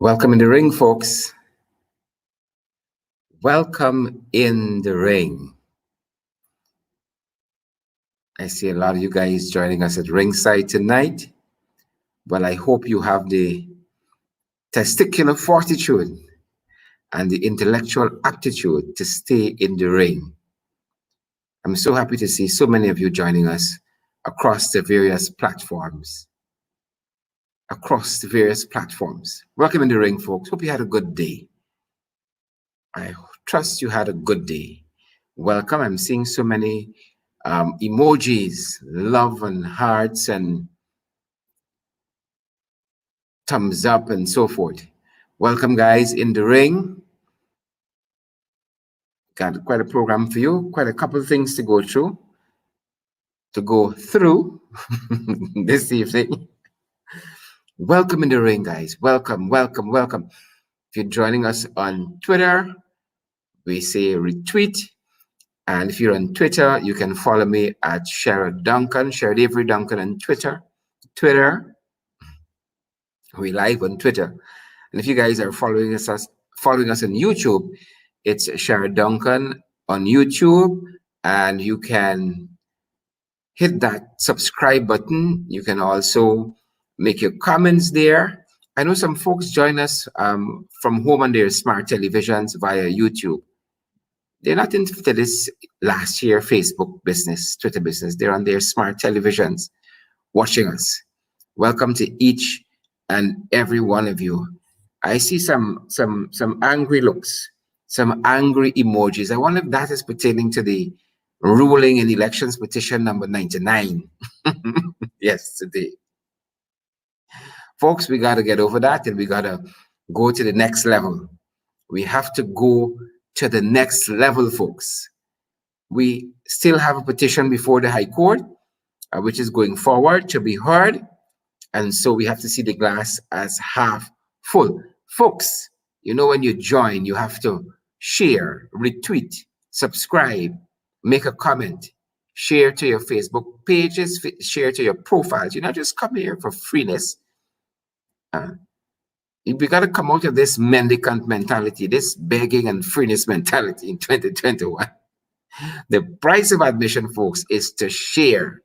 Welcome in the ring, folks. Welcome in the ring. I see a lot of you guys joining us at ringside tonight. Well, I hope you have the testicular fortitude and the intellectual aptitude to stay in the ring. I'm so happy to see so many of you joining us across the various platforms. Welcome in the ring, folks. Hope you had a good day. I trust you had a good day. Welcome. I'm seeing so many emojis, love and hearts and thumbs up and so forth. Welcome, guys, in the ring. Got quite a program for you, quite a couple of things to go through this evening. Welcome in the ring, guys. Welcome. If you're joining us on Twitter, we say retweet. And if you're on Twitter, you can follow me at Sherrod Duncan, Sherrod Avery Duncan on Twitter. We live on Twitter. And if you guys are following us on YouTube, it's Sherrod Duncan on YouTube, and you can hit that subscribe button. You can also make your comments there. I know some folks join us from home on their smart televisions via YouTube. They're not into this last year Facebook business, Twitter business. They're on their smart televisions watching us. Welcome to each and every one of you. I see some angry looks, some angry emojis. I wonder if that is pertaining to the ruling in elections petition number 99 yesterday. Folks, we got to get over that, and we got to go to the next level. We have to go to the next level, folks. We still have a petition before the High Court, which is going forward to be heard. And so we have to see the glass as half full. Folks, you know, when you join, you have to share, retweet, subscribe, make a comment, share to your Facebook pages, share to your profiles. You know, just come here for freeness. We got to come out of this mendicant mentality, this begging and freeness mentality in 2021. The price of admission, folks, is to share.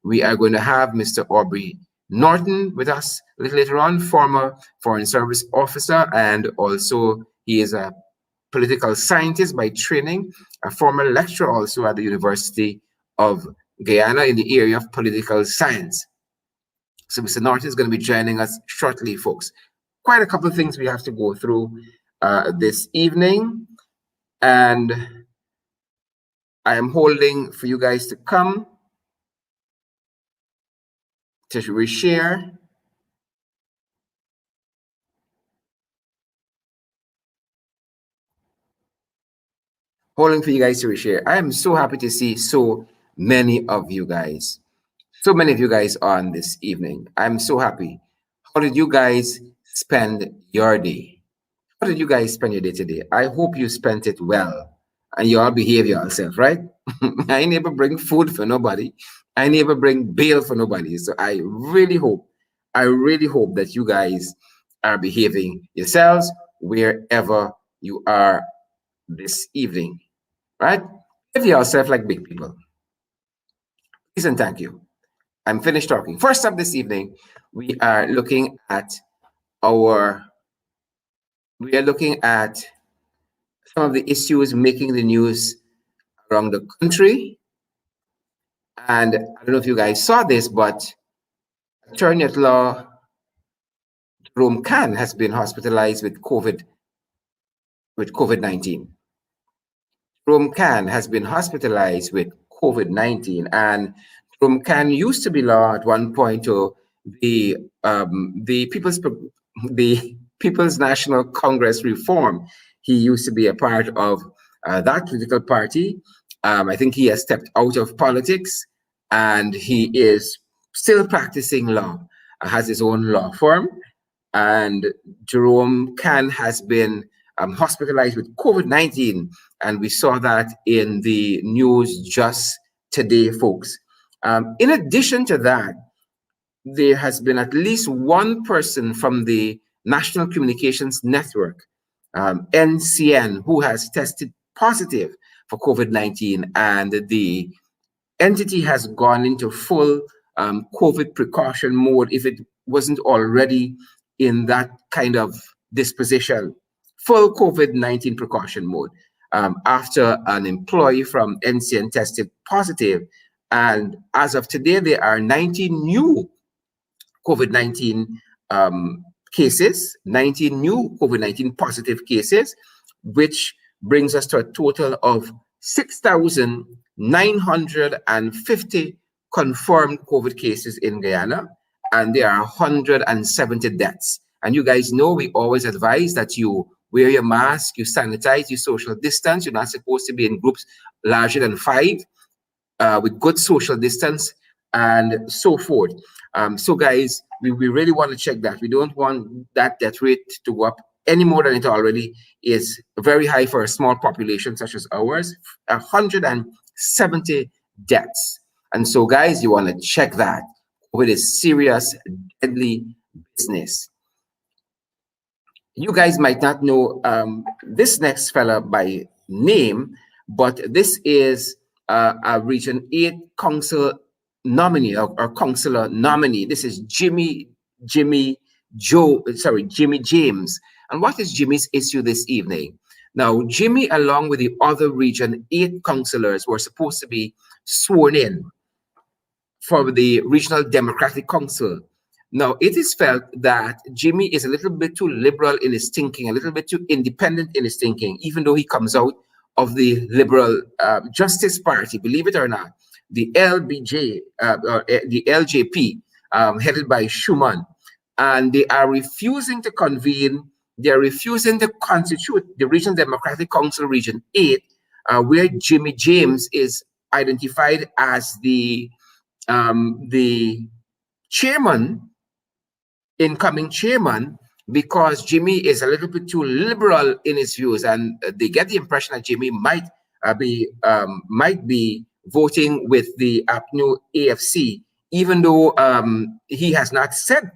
We are going to have Mr. Aubrey Norton with us a little later on, former Foreign Service officer, and also he is a political scientist by training, a former lecturer also at the University of Guyana in the area of political science. So Mr. Norton is going to be joining us shortly, folks. Quite a couple of things we have to go through this evening, and I am holding for you guys to come to reshare. Holding for you guys to reshare. I am so happy to see so many of you guys. So many of you guys on this evening. I'm so happy. How did you guys spend your day? How did you guys spend your day today? I hope you spent it well and you all behave yourself, right? I never bring food for nobody. I never bring bail for nobody. So I really hope that you guys are behaving yourselves wherever you are this evening, right? Behave yourself like big people. Please and thank you. I'm finished talking. First up this evening, we are looking at some of the issues making the news around the country. And I don't know if you guys saw this, but Attorney at Law 𝗪𝗏 𝗏 has been hospitalized with COVID-19. 𝗪𝗏 𝗏 has been hospitalized with COVID-19, and 𝗪𝗏 𝗏 used to belong at one point to the People's National Congress Reform. He used to be a part of that political party. I think he has stepped out of politics, and he is still practicing law, has his own law firm. And 𝗪𝗏 𝗏 has been hospitalized with COVID-19, and we saw that in the news just today, folks. In addition to that, there has been at least one person from the National Communications Network, NCN, who has tested positive for COVID-19, and the entity has gone into full COVID precaution mode if it wasn't already in that kind of disposition, full COVID-19 precaution mode, after an employee from NCN tested positive. And as of today, there are 19 new COVID-19 cases, 19 new COVID-19 positive cases, which brings us to a total of 6,950 confirmed COVID cases in Guyana, and there are 170 deaths. And you guys know we always advise that you wear your mask, you sanitize, you social distance. You're not supposed to be in groups larger than 5 with good social distance and so forth. So guys, we really want to check that. We don't want that death rate to go up any more than it already is very high for a small population such as ours, 170 deaths. And so guys, you want to check that with a serious, deadly business. You guys might not know this next fella by name, but this is a Region 8 council nominee or councillor nominee. This is Jimmy James. And what is Jimmy's issue this evening? Now, Jimmy, along with the other Region 8 councillors, were supposed to be sworn in for the Regional Democratic Council. Now, it is felt that Jimmy is a little bit too liberal in his thinking, a little bit too independent in his thinking, even though he comes out of the Liberal Justice Party, believe it or not, the LBJ, the LJP, headed by 𝗪𝗵. And they are refusing to convene. They're refusing to constitute the Regional Democratic Council Region 8, where Jimmy James is identified as the chairman, incoming chairman, because Jimmy is a little bit too liberal in his views, and they get the impression that Jimmy might be voting with the APNU AFC, even though he has not said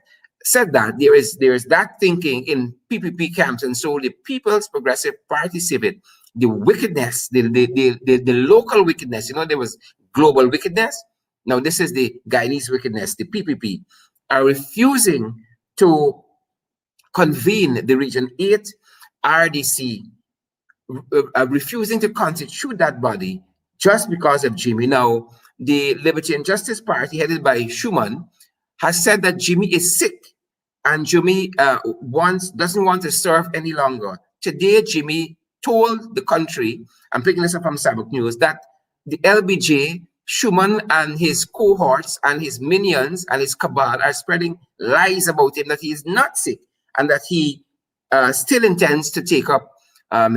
that. There is that thinking in PPP camps, and so the People's Progressive Party civic, the wickedness, the local wickedness. You know, there was global wickedness. Now this is the Guyanese wickedness. The PPP are refusing to convene the Region 8 RDC, refusing to constitute that body just because of Jimmy. Now, the Liberty and Justice Party, headed by 𝗪𝗵, has said that Jimmy is sick and Jimmy doesn't want to serve any longer. Today, Jimmy told the country, I'm picking this up from Sabbath News, that the LBJ, 𝗪𝗵 and his cohorts and his minions and his cabal are spreading lies about him, that he is not sick and that he still intends to take up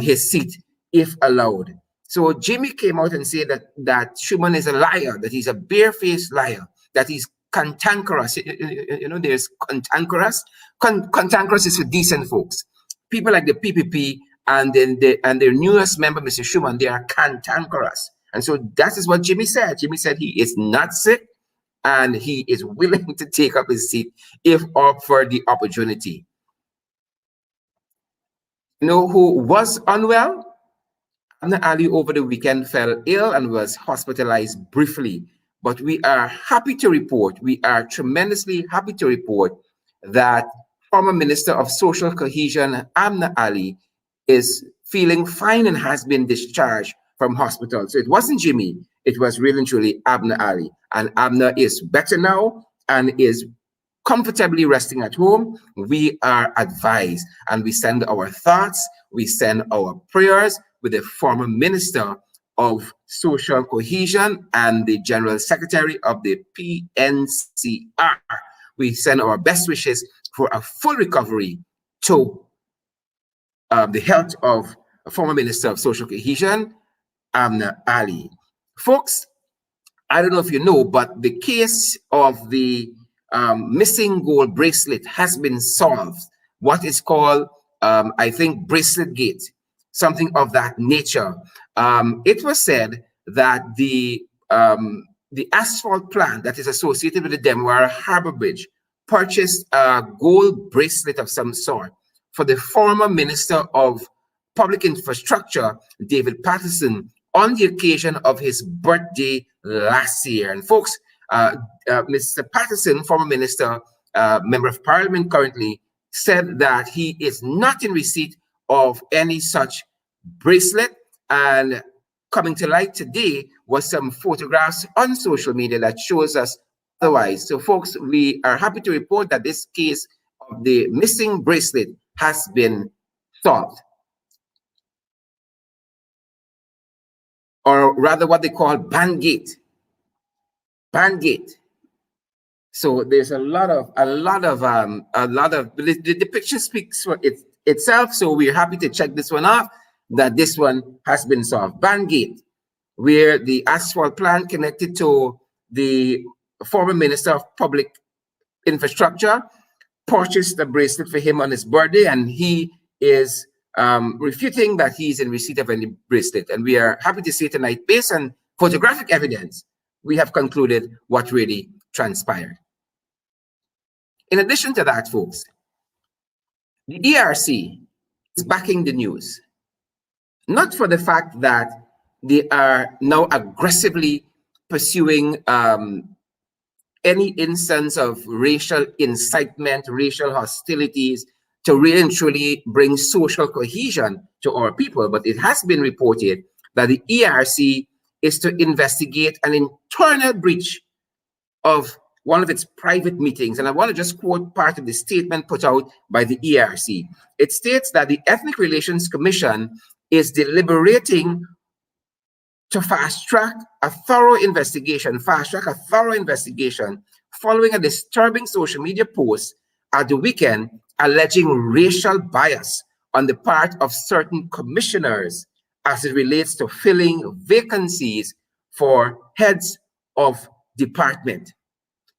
his seat if allowed. So Jimmy came out and said that 𝗪𝗵 is a liar, that he's a barefaced liar, that he's cantankerous. You know, there's cantankerous. Cantankerous is for decent folks. People like the PPP and then their newest member, Mr. 𝗪𝗵, they are cantankerous. And so that is what Jimmy said. Jimmy said he is not sick and he is willing to take up his seat if offered the opportunity. You know who was unwell? Abner Ali over the weekend fell ill and was hospitalized briefly. But we are happy to report, we are tremendously happy to report that former Minister of Social Cohesion, Abner Ali, is feeling fine and has been discharged from hospital. So it wasn't Jimmy, it was really and truly Abner Ali. And Abner is better now and is comfortably resting at home. We are advised and we send our thoughts, we send our prayers with the former Minister of Social Cohesion and the General Secretary of the PNCR. We send our best wishes for a full recovery to the health of former Minister of Social Cohesion, Abner Ali. Folks, I don't know if you know, but the case of the missing gold bracelet has been solved. What is called, I think, Bracelet Gate, something of that nature. It was said that the asphalt plant that is associated with the 𝗪𝗏 Harbor Bridge purchased a gold bracelet of some sort for the former Minister of Public Infrastructure, David Patterson, on the occasion of his birthday last year. And folks, Mr. Patterson, former minister, member of parliament currently, said that he is not in receipt of any such bracelet. And coming to light today was some photographs on social media that shows us otherwise. So folks, we are happy to report that this case of the missing bracelet has been solved. Or rather what they call Bandgate. Bandgate. So there's a lot of the picture speaks for itself. So we're happy to check this one off, that this one has been solved. Bandgate, where the asphalt plant connected to the former Minister of Public Infrastructure purchased a bracelet for him on his birthday, and he is refuting that he's in receipt of any bracelet. And we are happy to say tonight, based on photographic evidence, we have concluded what really transpired. In addition to that, folks, the 𝗂𝗓𝗓 is backing the news, not for the fact that they are now aggressively pursuing any instance of racial incitement, racial hostilities, to really and truly bring social cohesion to our people. But it has been reported that the 𝗂𝗓𝗓 is to investigate an internal breach of one of its private meetings. And I want to just quote part of the statement put out by the 𝗂𝗓𝗓. It states that the Ethnic Relations Commission is deliberating to fast-track a thorough investigation following a disturbing social media post at the weekend alleging racial bias on the part of certain commissioners as it relates to filling vacancies for heads of department.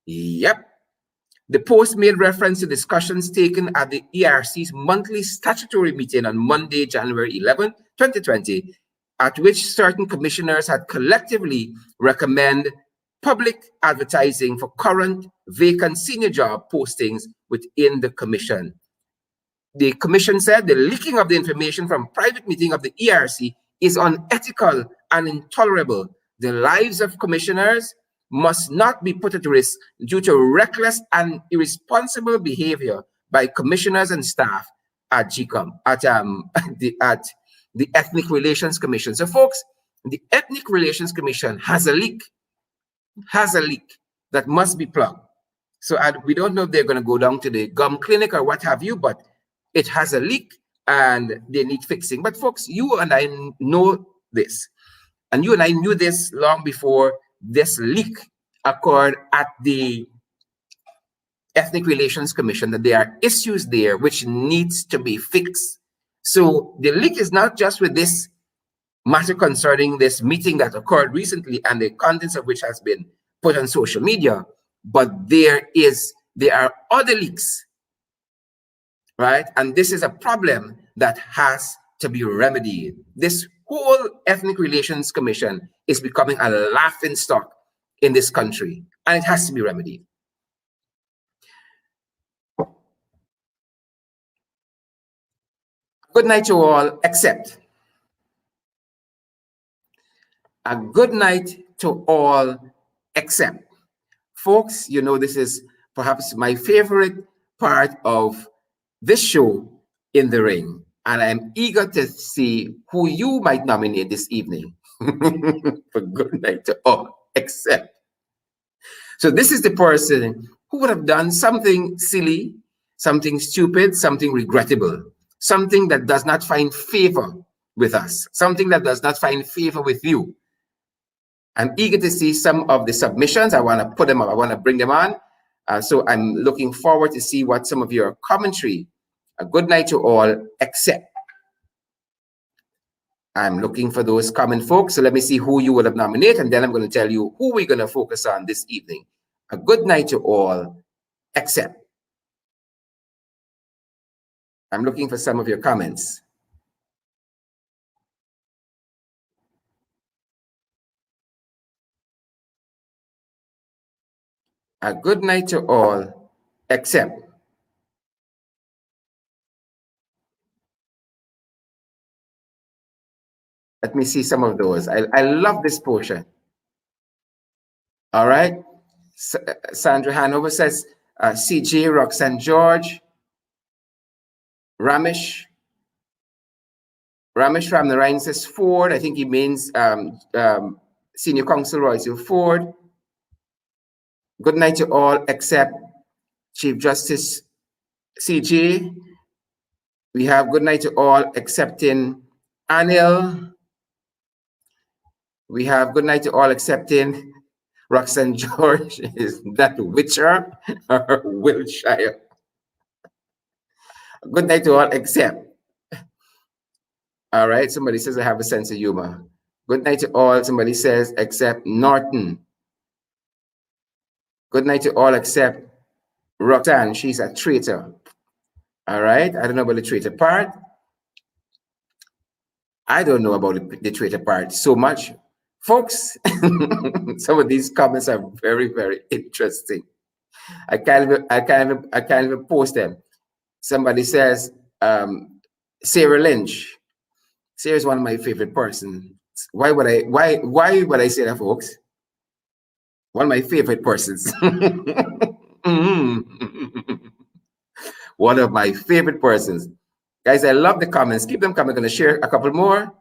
Yep. The post made reference to discussions taken at the 𝗂𝗓𝗓's monthly statutory meeting on Monday, January 11, 2020, at which certain commissioners had collectively recommended public advertising for current vacant senior job postings within the commission. The commission said the leaking of the information from private meeting of the 𝗂𝗓𝗓 is unethical and intolerable. The lives of commissioners must not be put at risk due to reckless and irresponsible behavior by commissioners and staff at the Ethnic Relations Commission. So folks, the Ethnic Relations Commission has a leak that must be plugged. So we don't know if they're going to go down to the gum clinic or what have you, but it has a leak and they need fixing. But folks, you and I know this, and you and I knew this long before this leak occurred at the Ethnic Relations Commission, that there are issues there which needs to be fixed. So the leak is not just with this matter concerning this meeting that occurred recently and the contents of which has been put on social media, but there are other leaks, right? And this is a problem that has to be remedied. This whole Ethnic Relations Commission is becoming a laughing stock in this country, and it has to be remedied. Good night to all, except. A good night to all, except. Folks, you know, this is perhaps my favorite part of this show, In the Ring, and I'm eager to see who you might nominate this evening for good night to all, except. So this is the person who would have done something silly, something stupid, something regrettable, something that does not find favor with us, something that does not find favor with you. I'm eager to see some of the submissions. I want to put them up. I want to bring them on. So I'm looking forward to see what some of your commentary. A good night to all, except. I'm looking for those comment folks. So let me see who you would have nominated, and then I'm going to tell you who we're going to focus on this evening. A good night to all, except. I'm looking for some of your comments. A good night to all, accept. Let me see some of those. I love this portion. All right. Sandra Hanover says, CJ, Roxanne George, Ramesh Ramnarayan says Ford. I think he means Senior Counsel Royce Ford. Good night to all except Chief Justice CJ. We have good night to all excepting Anil. We have good night to all excepting Roxanne George. Is that Witcher or Wiltshire? Good night to all except. All right, somebody says I have a sense of humor. Good night to all, somebody says, except Norton. Good night to all except Roxanne. She's a traitor. All right, I don't know about the traitor part. I don't know about the traitor part so much. Folks, some of these comments are very, very interesting. I can't even post them. Somebody says, Sarah Lynch. Sarah is one of my favorite persons. Why would I say that, folks? One of my favorite persons. One of my favorite persons. Guys, I love the comments. Keep them coming. I'm going to share a couple more.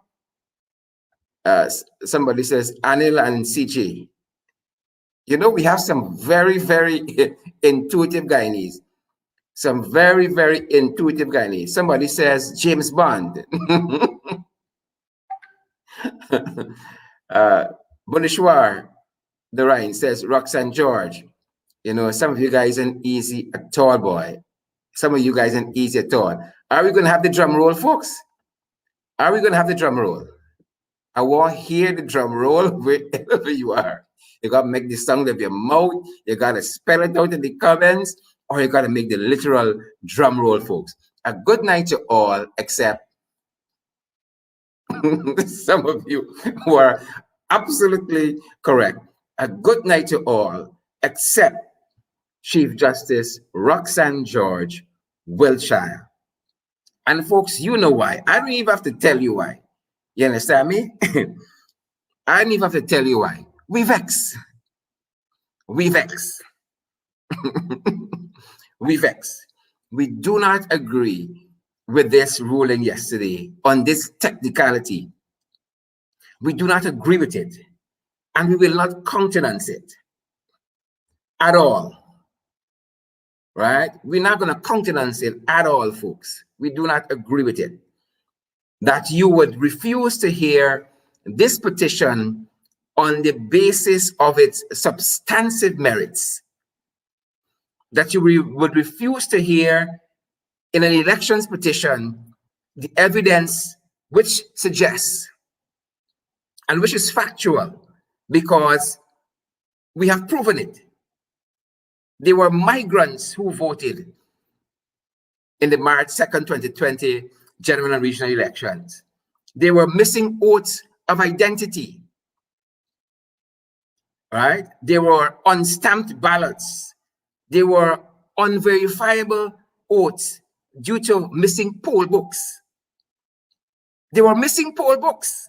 Somebody says, Anil and CJ. You know, we have some very, very intuitive Guyanese. Some very, very intuitive Guyanese. Somebody says, James Bond. Bonishwar, the Rhine says, Roxanne George. You know, some of you guys ain't easy at all, boy. Some of you guys ain't easy at all. Are we going to have the drum roll, folks? Are we going to have the drum roll? I want to hear the drum roll wherever you are. You got to make the sound of your mouth. You got to spell it out in the comments, or you got to make the literal drum roll, folks. A good night to all, except some of you who are absolutely correct. A good night to all, except Chief Justice Roxanne George, Wiltshire. And folks, you know why. I don't even have to tell you why. You understand me? I don't even have to tell you why. We vex. We vex. We vex. We do not agree with this ruling yesterday on this technicality. We do not agree with it, and we will not countenance it at all. Right? We're not going to countenance it at all, folks. We do not agree with it. That you would refuse to hear this petition on the basis of its substantive merits. That you would refuse to hear in an elections petition the evidence which suggests and which is factual, because we have proven it. They were migrants who voted in the March 2nd, 2020 general and regional elections. They were missing oaths of identity, right? They were unstamped ballots. They were unverifiable oaths due to missing poll books. They were missing poll books.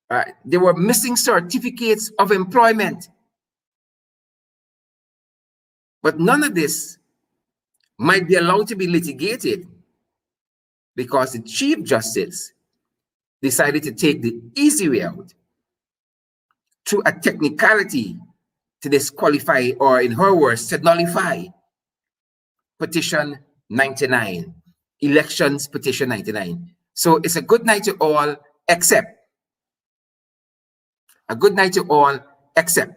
Right? They were missing certificates of employment. But none of this might be allowed to be litigated because the Chief Justice decided to take the easy way out through a technicality to disqualify, or in her words, to nullify Petition 99, Elections Petition 99. So it's a good night to all except. A good night to all except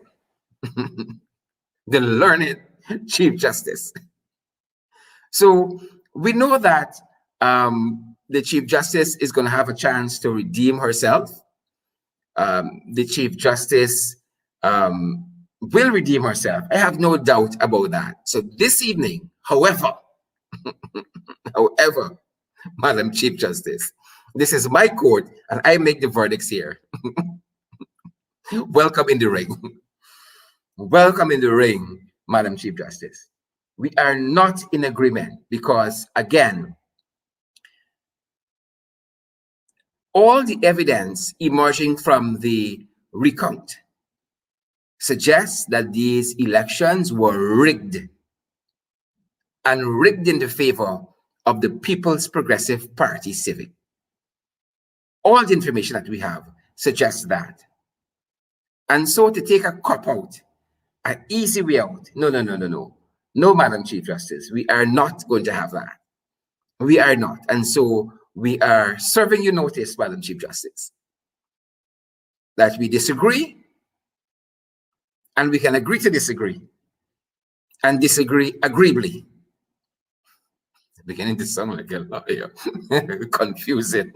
the learned Chief Justice. So we know that the Chief Justice is going to have a chance to redeem herself. The Chief Justice will redeem herself. I have no doubt about that. So this evening, however, Madam Chief Justice, this is my court and I make the verdicts here. Welcome in the ring. Welcome in the ring, Madam Chief Justice. We are not in agreement because, again, all the evidence emerging from the recount suggests that these elections were rigged, and rigged in the favor of the People's Progressive Party Civic. All the information that we have suggests that. And so to take a cop-out, an easy way out, no. No, Madam Chief Justice, we are not going to have that. We are not. And so we are serving you notice, Madam Chief Justice, that we disagree, and we can agree to disagree, and disagree agreeably. Beginning to sound like a lawyer. Confusing.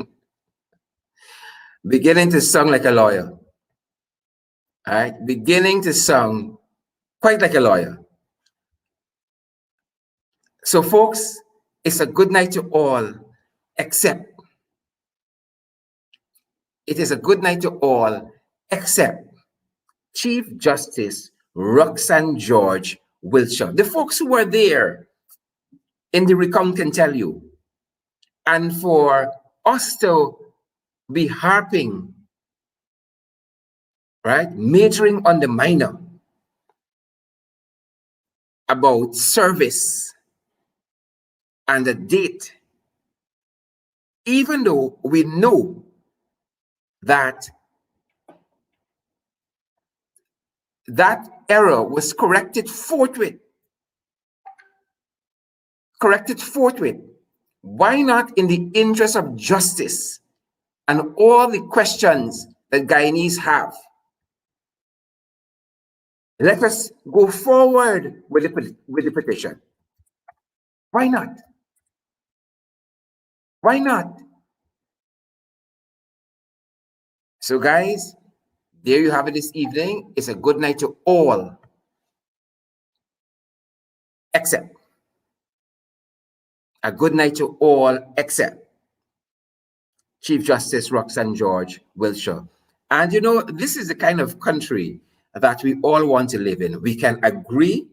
Beginning to sound like a lawyer. All right? Beginning to sound quite like a lawyer. So, folks, it's a good night to all, except it is a good night to all, except Chief Justice Roxanne George Wiltshire. The folks who were there in the recount can tell you. And for us to be harping, right, majoring on the minor about service and the date, even though we know that that error was corrected forthwith. Why not, in the interest of justice and all the questions that Guyanese have, let us go forward with the petition? Why not? Why not? So, guys, there you have it this evening. It's a good night to all, except. A good night to all, except Chief Justice Roxanne George Wiltshire. And you know, this is the kind of country that we all want to live in. We can agree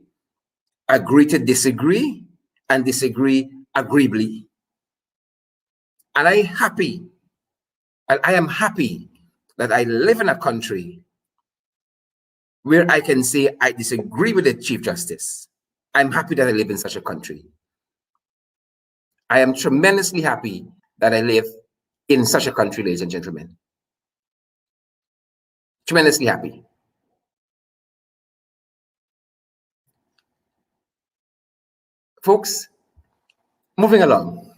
to disagree, and disagree agreeably. And I am happy that I live in a country where I can say I disagree with the Chief Justice. I'm happy that I live in such a country. I am tremendously happy that I live in such a country, ladies and gentlemen. Tremendously happy. Folks, moving along.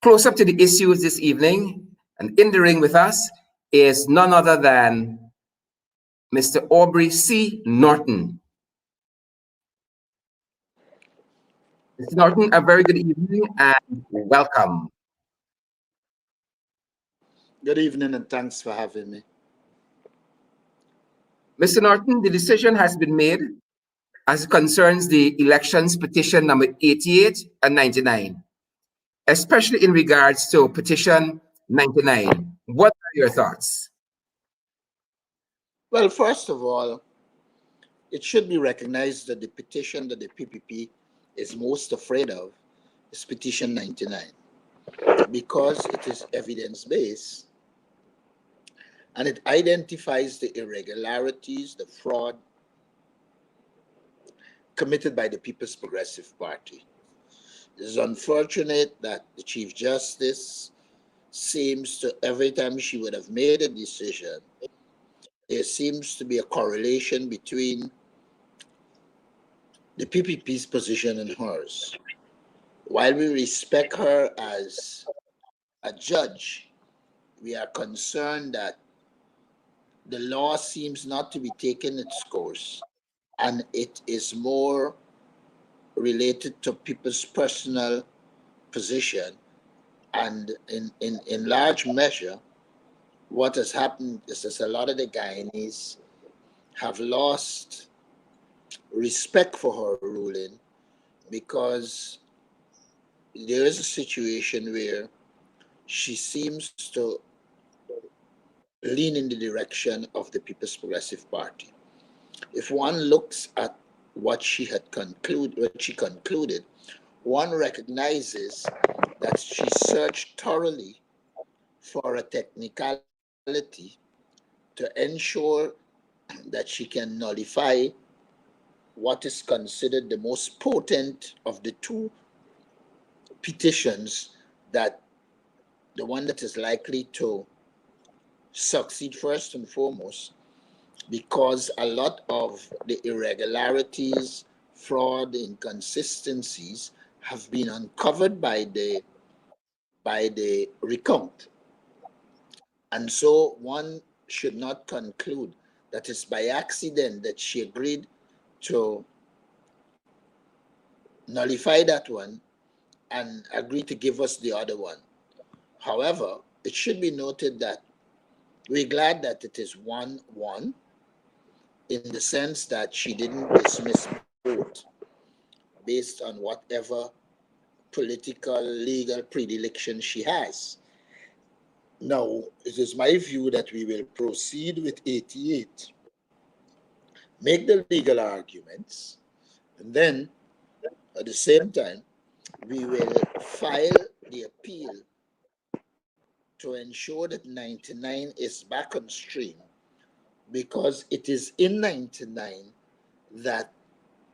Close up to the issues this evening, and in the ring with us is none other than Mr. Aubrey C. Norton. Mr. Norton, a very good evening and welcome. Good evening and thanks for having me. Mr. Norton, the decision has been made as it concerns the elections petition number 88 and 99, especially in regards to petition 99. What are your thoughts? Well, first of all, it should be recognized that the petition that the PPP is most afraid of is petition 99, because it is evidence-based and it identifies the irregularities, the fraud committed by the People's Progressive Party. It is unfortunate that the Chief Justice seems to, every time she would have made a decision, there seems to be a correlation between the PPP's position and hers. While we respect her as a judge, we are concerned that the law seems not to be taking its course, and it is more related to people's personal position. And in large measure, what has happened is that a lot of the Guyanese have lost respect for her ruling, because there is a situation where she seems to lean in the direction of the People's Progressive Party. If one looks at what she concluded, one recognizes that she searched thoroughly for a technicality to ensure that she can nullify what is considered the most potent of the two petitions, that the one that is likely to succeed first and foremost, because a lot of the irregularities, fraud, inconsistencies have been uncovered by the recount. And so one should not conclude that it's by accident that she agreed to nullify that one and agree to give us the other one. However, it should be noted that we're glad that it is 1-1, in the sense that she didn't dismiss both based on whatever political, legal predilection she has. Now, it is my view that we will proceed with 88, make the legal arguments, and then at the same time, we will file the appeal to ensure that 99 is back on stream, because it is in 99 that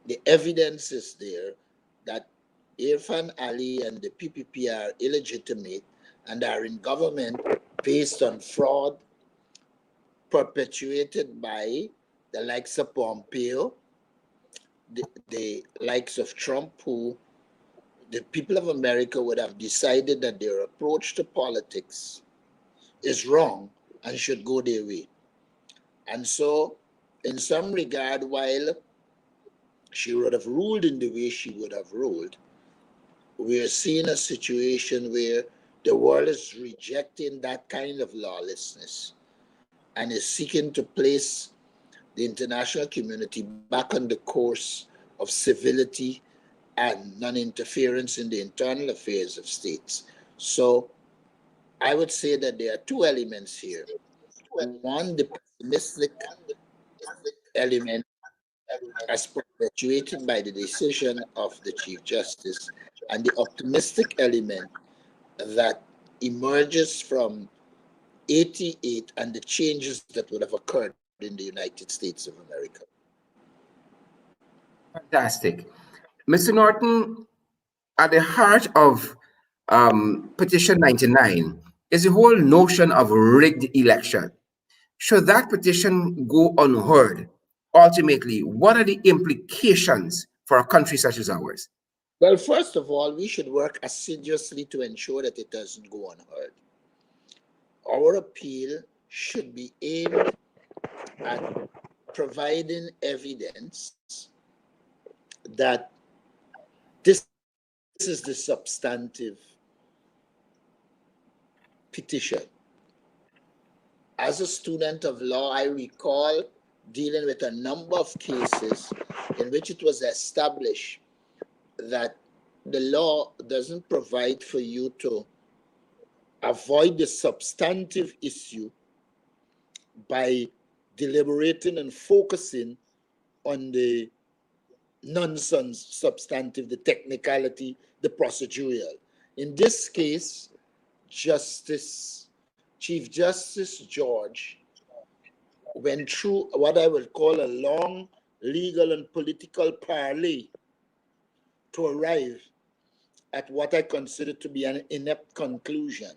the evidence is there that Irfan Ali and the PPP are illegitimate and are in government based on fraud perpetuated by the likes of Pompeo, the likes of Trump, who the people of America would have decided that their approach to politics is wrong and should go their way. And so, in some regard, while she would have ruled in the way she would have ruled, we're seeing a situation where the world is rejecting that kind of lawlessness and is seeking to place the international community back on the course of civility and non-interference in the internal affairs of states. So I would say that there are two elements here. One, the pessimistic element as perpetuated by the decision of the Chief Justice, and the optimistic element that emerges from 88 and the changes that would have occurred in the United States of America. Fantastic. Mr. Norton, at the heart of Petition 99 is the whole notion of rigged election. Should that petition go unheard, ultimately, what are the implications for a country such as ours? Well, first of all, we should work assiduously to ensure that it doesn't go unheard. Our appeal should be aimed at providing evidence that this is the substantive petition. As a student of law, I recall dealing with a number of cases in which it was established that the law doesn't provide for you to avoid the substantive issue by deliberating and focusing on the non-substantive, the technicality, the procedural. In this case, Chief Justice George went through what I would call a long legal and political parley to arrive at what I consider to be an inept conclusion.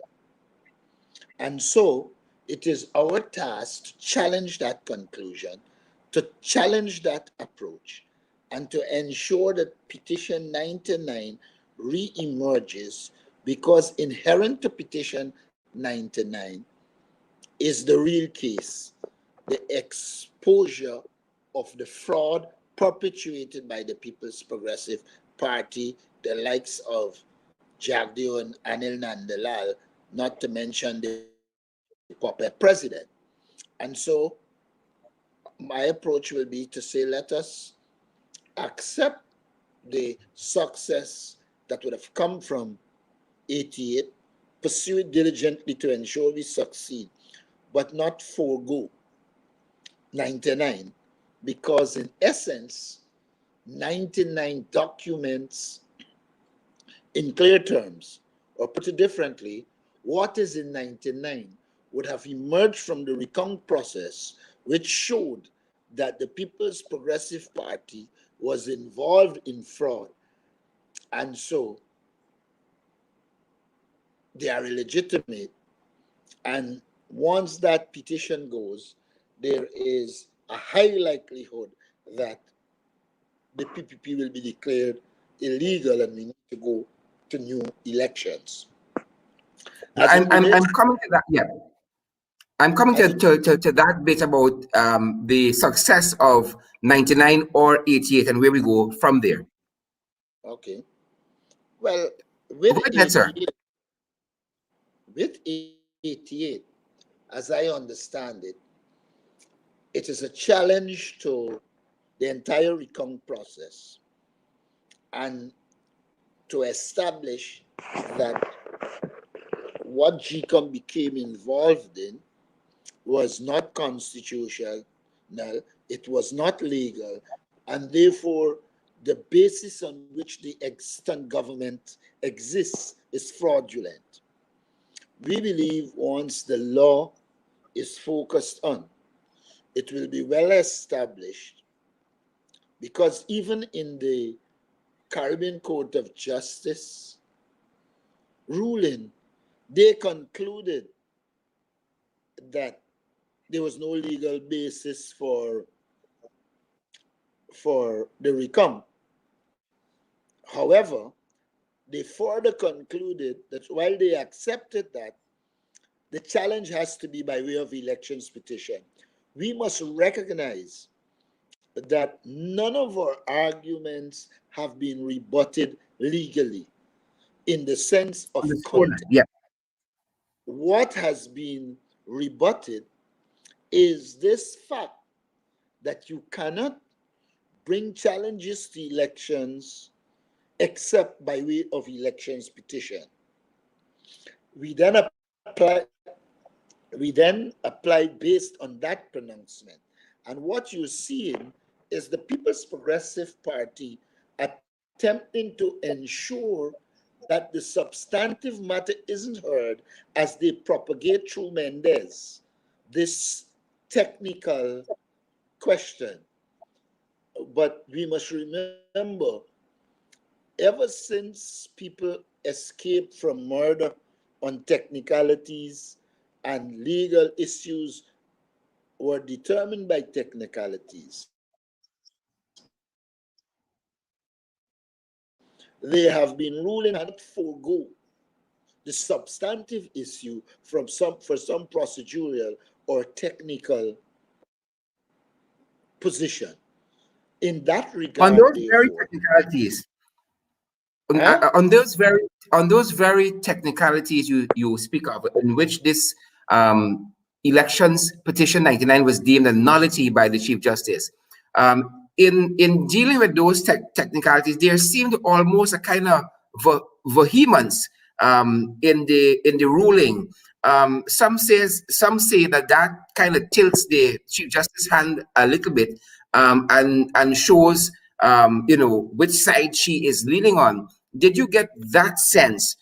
And so it is our task to challenge that conclusion, to challenge that approach, and to ensure that Petition 99 re-emerges, because inherent to Petition 99 is the real case, the exposure of the fraud perpetuated by the People's Progressive Party, the likes of Jagdeo and Anil Nandalal, not to mention the puppet president. And so my approach will be to say, let us accept the success that would have come from 88, pursue it diligently to ensure we succeed, but not forego 99, because in essence, 99 documents in clear terms, or put it differently, what is in 99 would have emerged from the recount process, which showed that the People's Progressive Party was involved in fraud, and so they are illegitimate. And once that petition goes, there is a high likelihood that the PPP will be declared illegal and we need to go to new elections. As it I'm relates, coming to that. Yeah, I'm coming as to that bit about the success of 99 or 88 and where we go from there. okay. Well, Go with ahead, sir. 88, with 88, as I understand it, it is a challenge to the entire recount process and to establish that what GCOM became involved in was not constitutional, it was not legal, and therefore the basis on which the extant government exists is fraudulent. We believe once the law is focused on, it will be well established, because even in the Caribbean Court of Justice ruling, they concluded that there was no legal basis for the recount. However, they further concluded that while they accepted that, the challenge has to be by way of elections petition. We must recognize that none of our arguments have been rebutted legally in the sense of content. Yeah. What has been rebutted is this fact that you cannot bring challenges to elections except by way of elections petition. We then applied based on that pronouncement. And what you're seeing is the People's Progressive Party attempting to ensure that the substantive matter isn't heard as they propagate through Mendez this technical question. But we must remember, ever since people escaped from murder on technicalities and legal issues were determined by technicalities, they have been ruling and forego the substantive issue for some procedural or technical position. In that regard, On those very therefore, technicalities, huh? on those very technicalities you speak of, in which this elections petition 99 was deemed a nullity by the Chief Justice. In dealing with those technicalities, there seemed almost a kind of vehemence in the ruling. Some say that kind of tilts the Chief Justice hand a little bit, and shows which side she is leaning on. Did you get that sense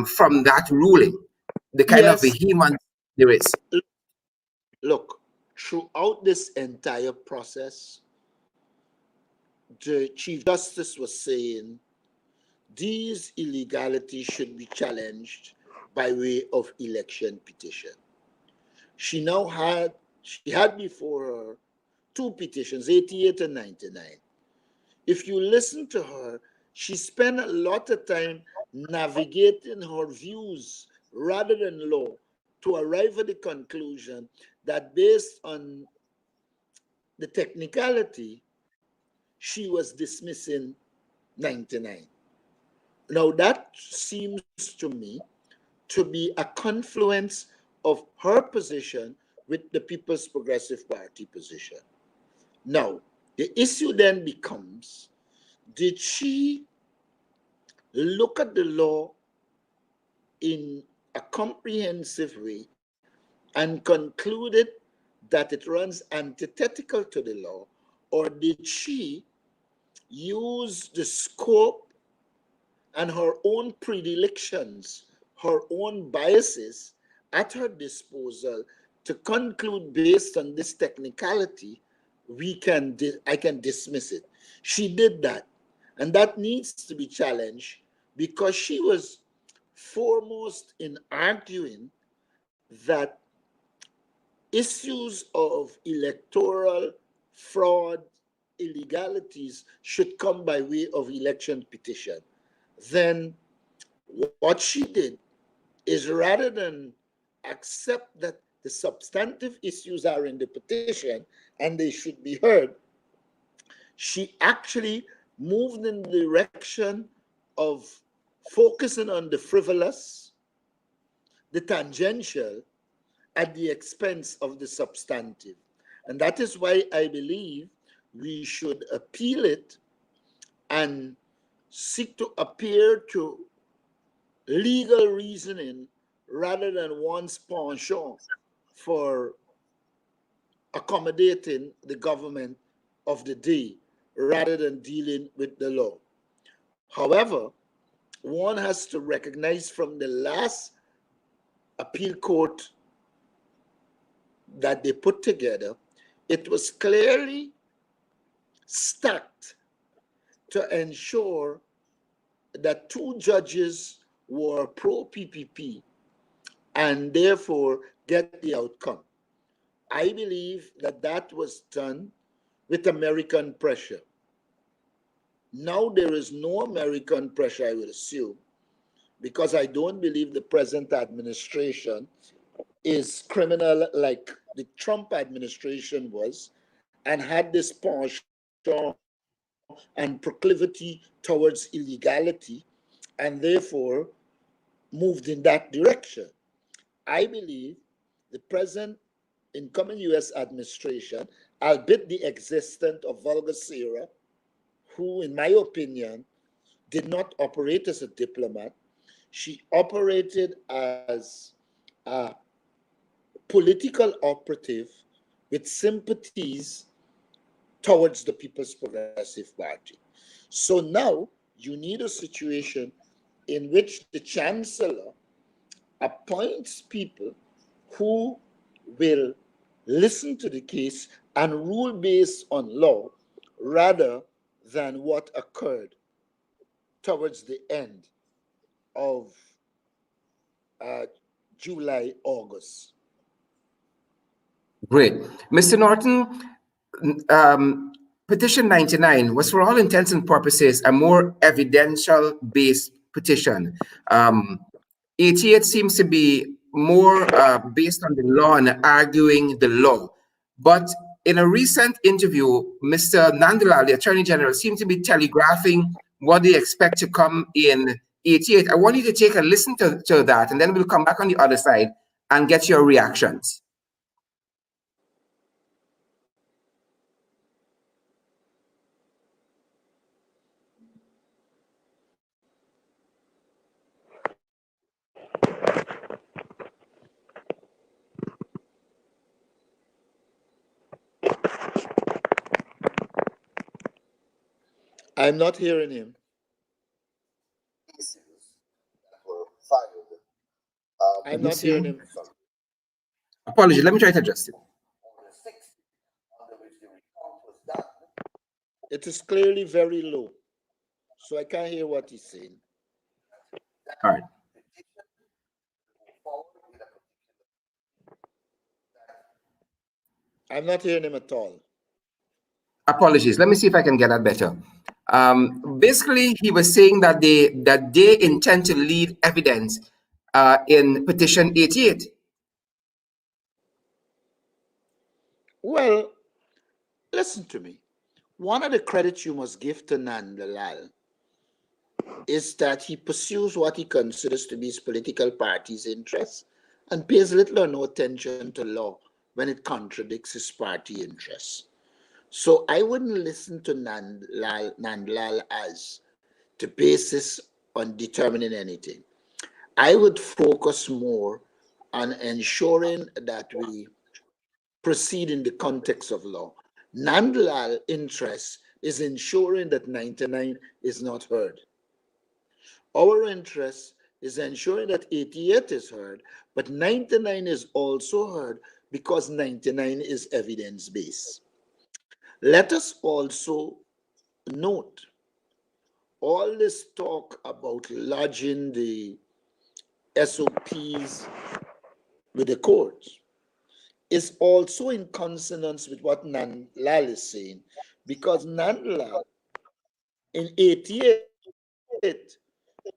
from that ruling? The kind of Yes. vehemence there is. Look, throughout this entire process, the Chief Justice was saying these illegalities should be challenged by way of election petition. She had before her two petitions, 88 and 99. If you listen to her, she spent a lot of time navigating her views rather than law to arrive at the conclusion that based on the technicality, she was dismissing 99. Now that seems to me to be a confluence of her position with the People's Progressive Party position. Now, the issue then becomes, did she look at the law in a comprehensive way and concluded that it runs antithetical to the law, or did she use the scope and her own predilections, her own biases at her disposal to conclude based on this technicality, I can dismiss it. She did that, and that needs to be challenged because she was foremost in arguing that issues of electoral fraud, illegalities should come by way of election petition. Then what she did is, rather than accept that the substantive issues are in the petition and they should be heard, she actually moved in the direction of focusing on the frivolous, the tangential, at the expense of the substantive. And that is why I believe we should appeal it and seek to appear to legal reasoning rather than one's penchant for accommodating the government of the day rather than dealing with the law. However, one has to recognize from the last appeal court that they put together, it was clearly stacked to ensure that two judges were pro-PPP and therefore get the outcome. I believe that that was done with American pressure. Now there is no American pressure, I would assume, because I don't believe the present administration is criminal like the Trump administration was and had this penchant and proclivity towards illegality and therefore moved in that direction. I believe the present incoming U.S. administration, albeit the existence of 𝗪𝗪, who, in my opinion, did not operate as a diplomat. She operated as a political operative with sympathies towards the People's Progressive Party. So now you need a situation in which the chancellor appoints people who will listen to the case and rule based on law rather than what occurred towards the end of July, August. Great. Mr. Norton, Petition 99 was, for all intents and purposes, a more evidential-based petition. 88 seems to be more based on the law and arguing the law. But in a recent interview, Mr. Nandlal, the Attorney General, seemed to be telegraphing what they expect to come in 88. I want you to take a listen to that, and then we'll come back on the other side and get your reactions. I'm not hearing him. I'm not hearing him. Apologies, let me try to adjust it. It is clearly very low, so I can't hear what he's saying. All right. I'm not hearing him at all. Apologies. Let me see if I can get that better. Basically, he was saying that they intend to leave evidence in Petition 88. Well, listen to me. One of the credits you must give to Nandlal is that he pursues what he considers to be his political party's interests and pays little or no attention to law when it contradicts his party interests. So I wouldn't listen to Nandlal as the basis on determining anything. I would focus more on ensuring that we proceed in the context of law. Nandlal's interests is ensuring that 99 is not heard. Our interest is ensuring that 88 is heard, but 99 is also heard because 99 is evidence-based. Let us also note all this talk about lodging the SOPs with the courts is also in consonance with what Nandlal is saying, because Nandlal in 88,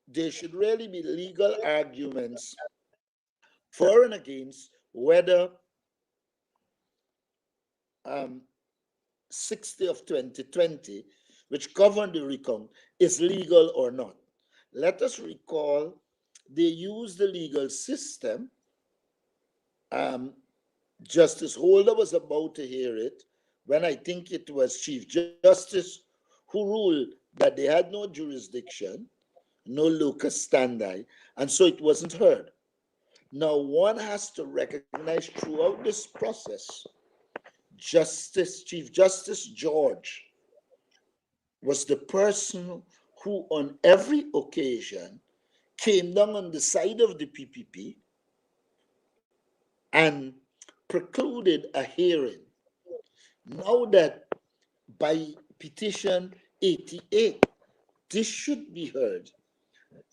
there should really be legal arguments for and against whether 60 of 2020, which governed the recount, is legal or not. Let us recall they used the legal system. Justice Holder was about to hear it when I think it was Chief Justice who ruled that they had no jurisdiction, no locus standi, and so it wasn't heard. Now, one has to recognize throughout this process, Chief Justice George was the person who on every occasion came down on the side of the PPP and precluded a hearing. Now that by petition 88, this should be heard,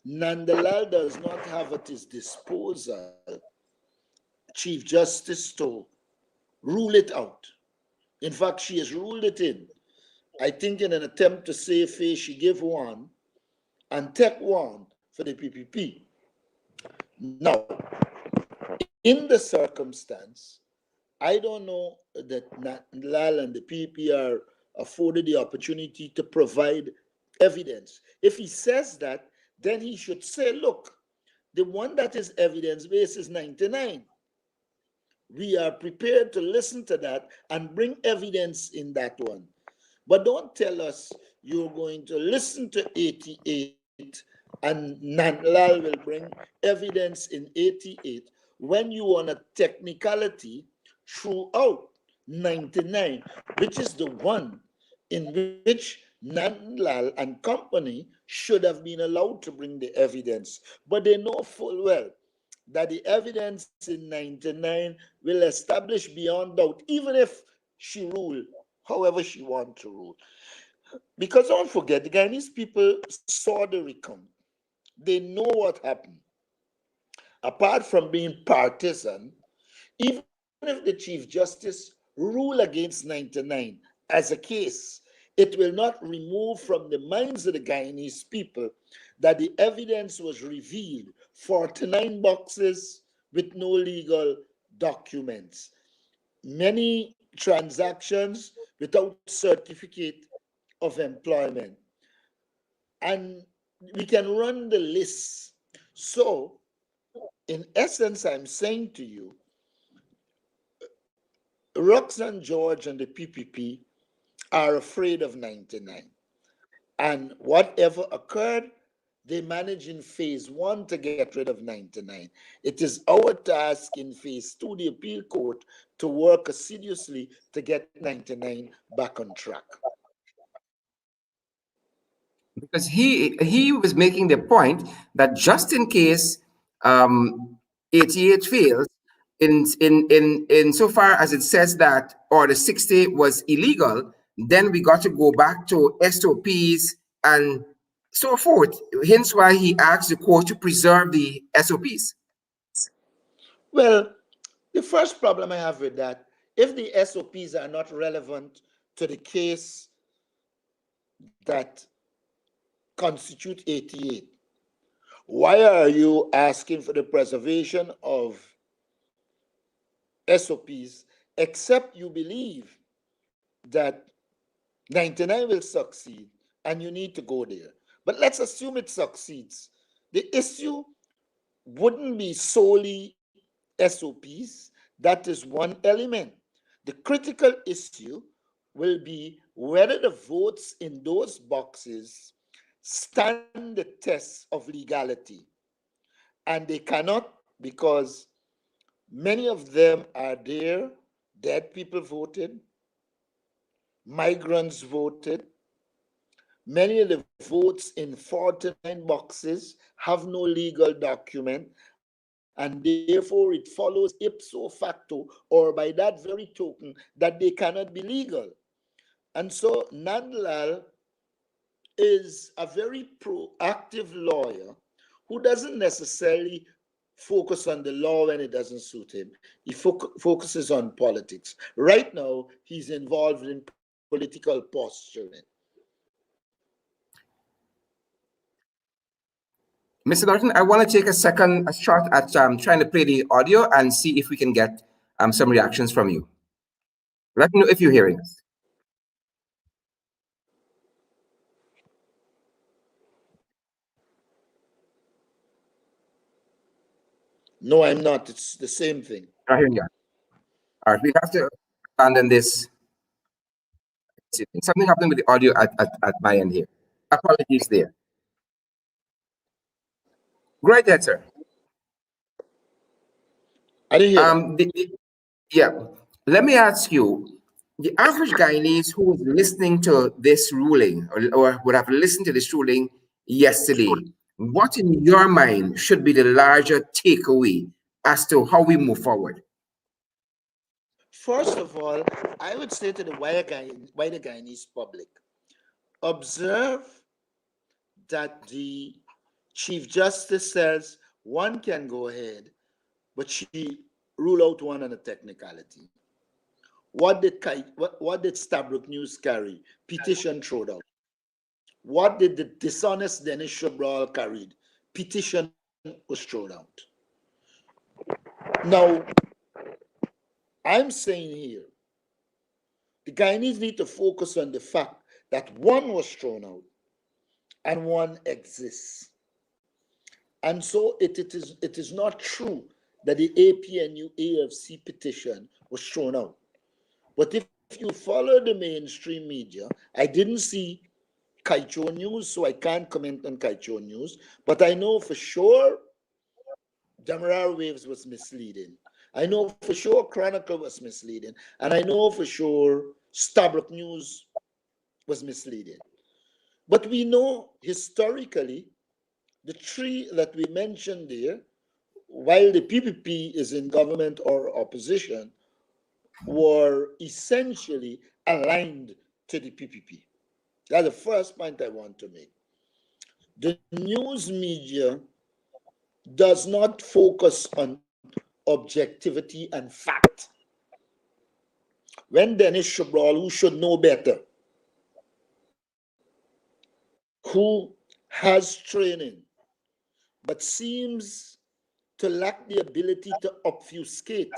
Nandlal does not have at his disposal Chief Justice to rule it out. In fact, she has ruled it in. I think in an attempt to save face, she gave one and take one for the PPP. Now, in the circumstance, I don't know that Nandlal and the PPP are afforded the opportunity to provide evidence. If he says that, then he should say, look, the one that is evidence-based is 99. We are prepared to listen to that and bring evidence in that one. But don't tell us you're going to listen to 88 and Nandlal will bring evidence in 88 when you want a technicality throughout 99, which is the one in which Nandlal and company should have been allowed to bring the evidence. But they know full well that the evidence in 99 will establish beyond doubt, even if she rule however she wants to rule. Because don't forget, the Guyanese people saw the recount. They know what happened. Apart from being partisan, even if the Chief Justice rule against 99 as a case, it will not remove from the minds of the Guyanese people that the evidence was revealed, 49 boxes with no legal documents, many transactions without certificate of employment. And we can run the list. So, in essence, I'm saying to you, Roxanne George and the PPP are afraid of 99. And whatever occurred, they managed in phase 1 to get rid of 99. It is our task in phase 2, the appeal court, to work assiduously to get 99 back on track. Because he was making the point that just in case 88 fails, in so far as it says that or the 60 was illegal, then we got to go back to SOPs and so forth. Hence why he asked the court to preserve the SOPs. Well, the first problem I have with that, if the SOPs are not relevant to the case that constitute 88, why are you asking for the preservation of SOPs except you believe that 99 will succeed and you need to go there? But let's assume it succeeds. The issue wouldn't be solely SOPs. That is one element. The critical issue will be whether the votes in those boxes stand the test of legality. And they cannot, because many of them are there. Dead people voted, migrants voted, Many of the votes in 49 boxes have no legal document, and therefore it follows ipso facto, or by that very token, that they cannot be legal. And so Nandlal is a very proactive lawyer who doesn't necessarily focus on the law when it doesn't suit him. He focuses on politics. Right now, he's involved in political posturing. Mr. Norton, I want to take a shot at trying to play the audio and see if we can get some reactions from you. Let me know if you're hearing us. No, I'm not. It's the same thing. I hear you. All right, we have to abandon this. Something happened with the audio at my end here. Apologies there. Great answer. I didn't hear that. Yeah. Let me ask you, the average Guyanese who was listening to this ruling or would have listened to this ruling yesterday, what in your mind should be the larger takeaway as to how we move forward? First of all, I would say to the wider Guyanese public, observe that the Chief Justice says one can go ahead, but she rule out one on a technicality. What did Stabrook News carry? Petition thrown out. What did the dishonest 𝗪𝗵cie 𝗶𝗵𝗵 carried? Petition was thrown out. Now, I'm saying here, the Guyanese need to focus on the fact that one was thrown out and one exists. And so it is not true that the APNU AFC petition was thrown out. But if you follow the mainstream media, I didn't see 𝗁𝗁cie News, so I can't comment on 𝗁𝗁cie News, but I know for sure 𝗪𝗪 Waves was misleading. I know for sure Chronicle was misleading, and I know for sure Stabrook News was misleading. But we know historically, the three that we mentioned there, while the PPP is in government or opposition, were essentially aligned to the PPP. That's the first point I want to make. The news media does not focus on objectivity and fact. When 𝗪𝗪cie 𝗶𝗵𝗵, who should know better, who has training, but seems to lack the ability to obfuscate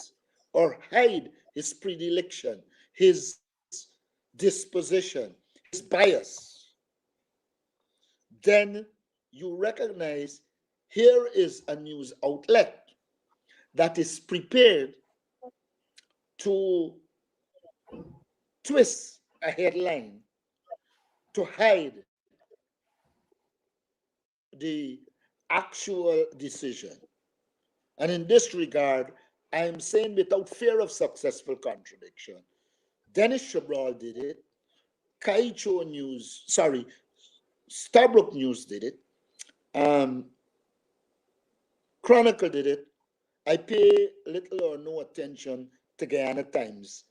or hide his predilection, his disposition, his bias, then you recognize here is a news outlet that is prepared to twist a headline to hide the actual decision. And in this regard, I'm saying without fear of successful contradiction, 𝗪𝗪cie 𝗶𝗵𝗵 did it, 𝗁𝗁cie News, Stabrook News did it, Chronicle did it. I pay little or no attention to Guyana Times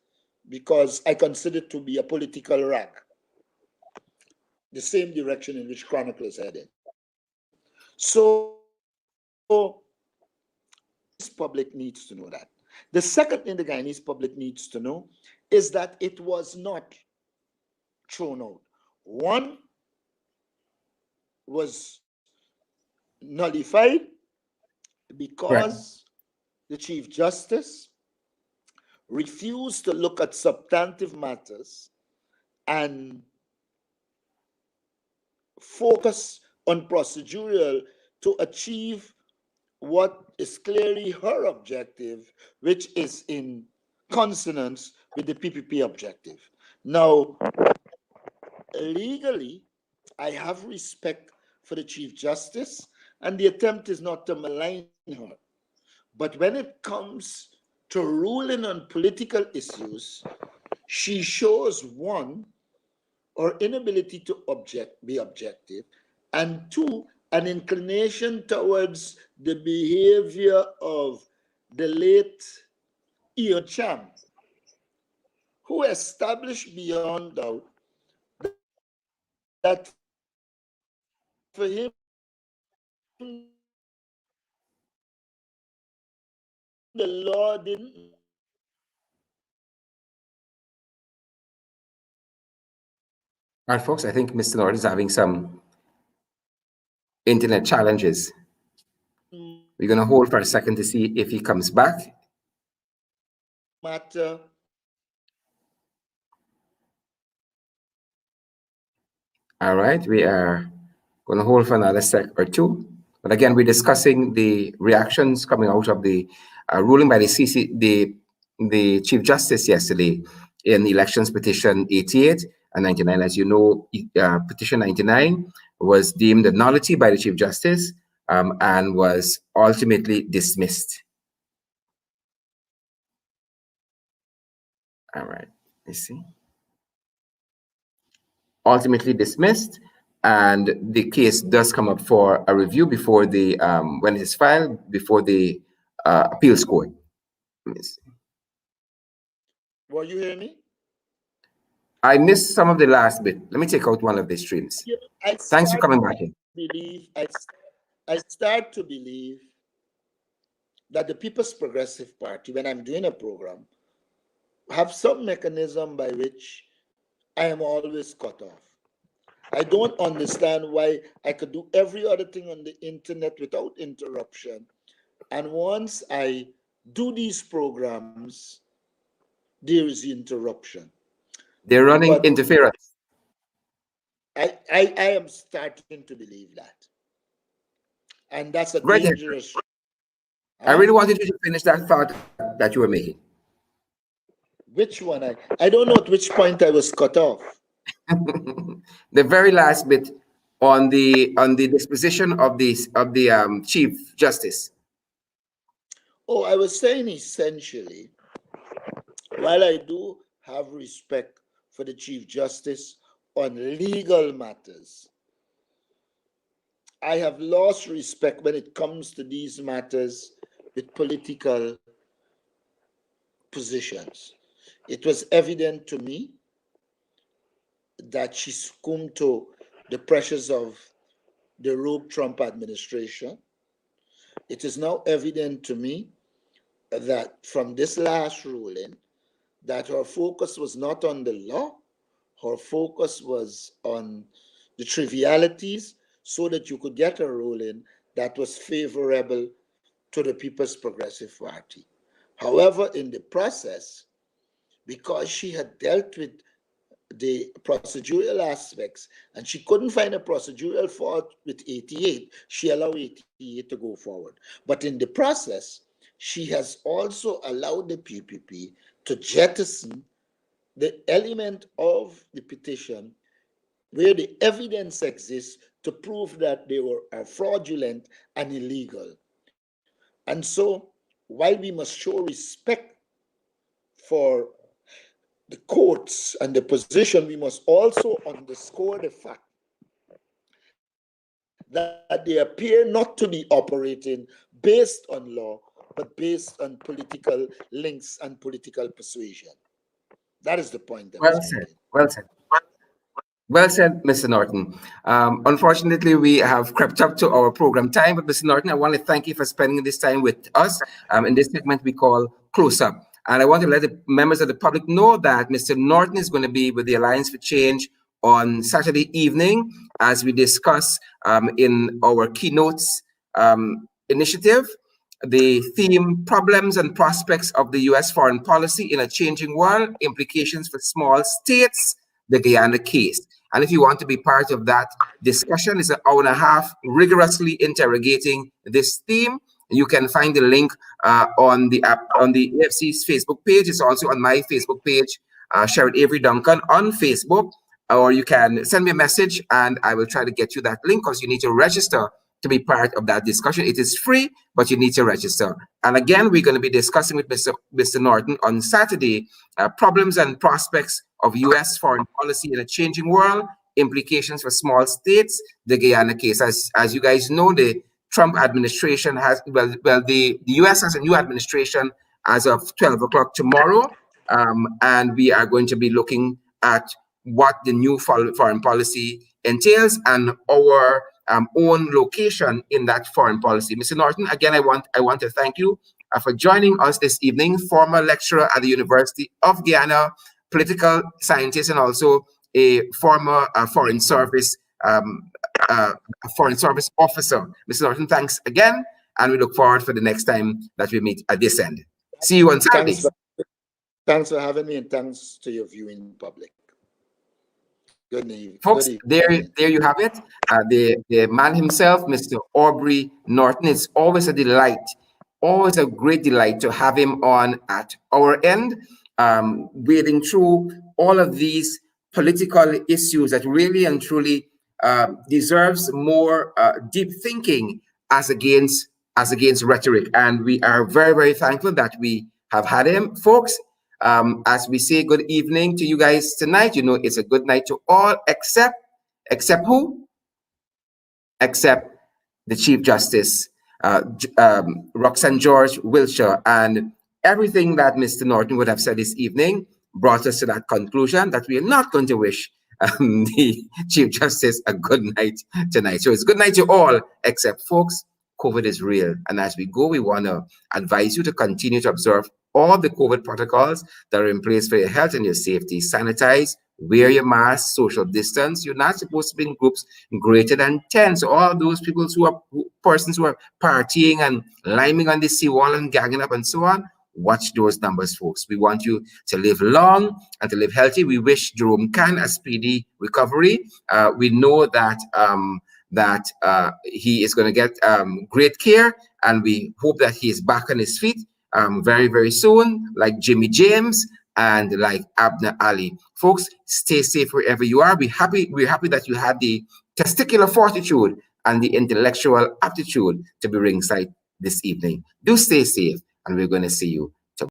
because I consider it to be a political rag, the same direction in which Chronicle is heading. So the public needs to know that. The second thing the Guyanese public needs to know is that it was not thrown out. One was nullified because the Chief Justice refused to look at substantive matters and focus on procedural to achieve what is clearly her objective, which is in consonance with the PPP objective. Now, legally, I have respect for the Chief Justice, and the attempt is not to malign her. But when it comes to ruling on political issues, she shows one or inability to be objective, and two, an inclination towards the behavior of the late 𝗂𝗏, who established beyond doubt that for him the law didn't All right, folks, I think Mr. Norton is having some internet challenges. We're going to hold for a second to see if he comes back. matter. All right, we are going to hold for another sec or two. But again, we're discussing the reactions coming out of the ruling by the Chief Justice yesterday in the elections petition 88 and 99. As you know, petition 99 was deemed a nullity by the Chief Justice and was ultimately dismissed. All right, let's see. Ultimately dismissed, and the case does come up for a review before the when it is filed before the appeals court. Let me see. Were you hearing me? I missed some of the last bit. Let me take out one of the streams. Yeah, Thanks for coming back in. I start to believe that the People's Progressive Party, when I'm doing a program, have some mechanism by which I am always cut off. I don't understand why I could do every other thing on the internet without interruption. And once I do these programs, there is interruption. They're running interference. I am starting to believe that. And that's a dangerous. I really wanted you to finish that thought that you were making. Which one? I don't know at which point I was cut off. The very last bit on the disposition of the Chief Justice. Oh, I was saying essentially, while I do have respect for the Chief Justice on legal matters, I have lost respect when it comes to these matters with political positions. It was evident to me that she succumbed to the pressures of the rogue Trump administration. It is now evident to me that from this last ruling, that her focus was not on the law, her focus was on the trivialities so that you could get a ruling that was favorable to the People's Progressive Party. However, in the process, because she had dealt with the procedural aspects and she couldn't find a procedural fault with 88, she allowed 88 to go forward. But in the process, she has also allowed the PPP to jettison the element of the petition where the evidence exists to prove that they were fraudulent and illegal. And so, while we must show respect for the courts and the position, we must also underscore the fact that they appear not to be operating based on law, but based on political links and political persuasion. That is the point. Well said. Well said. Well said, Mr. Norton. Unfortunately, we have crept up to our program time, but Mr. Norton, I want to thank you for spending this time with us in this segment we call Close Up. And I want to let the members of the public know that Mr. Norton is going to be with the Alliance for Change on Saturday evening as we discuss in our keynotes initiative the theme Problems and Prospects of the U.S. Foreign Policy in a Changing World, Implications for Small States, the Guyana Case. And if you want to be part of that discussion, it's an hour and a half rigorously interrogating this theme. You can find the link on the AFC's Facebook page. It's also on my Facebook page, Sherrod Avery Duncan on Facebook, or you can send me a message and I will try to get you that link because you need to register to be part of that discussion. It is free, but you need to register. And again, we're going to be discussing with Mr. Norton on Saturday, problems and prospects of U.S. foreign policy in a changing world, implications for small states, the Guyana case. As you guys know, the Trump administration has, the U.S. has a new administration as of 12 o'clock tomorrow, and we are going to be looking at what the new foreign policy entails and our own location in that foreign policy. Mr. Norton, again, I want to thank you for joining us this evening, former lecturer at the University of Guyana, political scientist, and also a former foreign service officer. Mr. Norton, thanks again, and we look forward for the next time that we meet at this end. See you on Saturday. Thanks for having me, and thanks to your viewing public. Good evening. Folks, there you have it. The man himself, Mr. Aubrey Norton. It's always a delight, always a great delight to have him on at our end, wading through all of these political issues that really and truly deserves more deep thinking as against rhetoric. And we are very, very thankful that we have had him. Folks, as we say good evening to you guys tonight, you know it's a good night to all except who? Except the Chief Justice, Roxanne George Wiltshire. And everything that Mr. Norton would have said this evening brought us to that conclusion that we are not going to wish the Chief Justice a good night tonight. So it's good night to all, except folks, COVID is real. And as we go, we want to advise you to continue to observe all the COVID protocols that are in place for your health and your safety. Sanitize, wear your mask, social distance. You're not supposed to be in groups greater than 10. So all those people persons who are partying and liming on the seawall and gagging up and so on, watch those numbers, folks. We want you to live long and to live healthy. We wish Jerome Khan a speedy recovery. We know that he is going to get great care, and we hope that he is back on his feet very, very soon, like Jimmy James and like Abner Ali. Folks, stay safe wherever you are. We're happy that you had the testicular fortitude and the intellectual aptitude to be ringside this evening. Do stay safe, and we're going to see you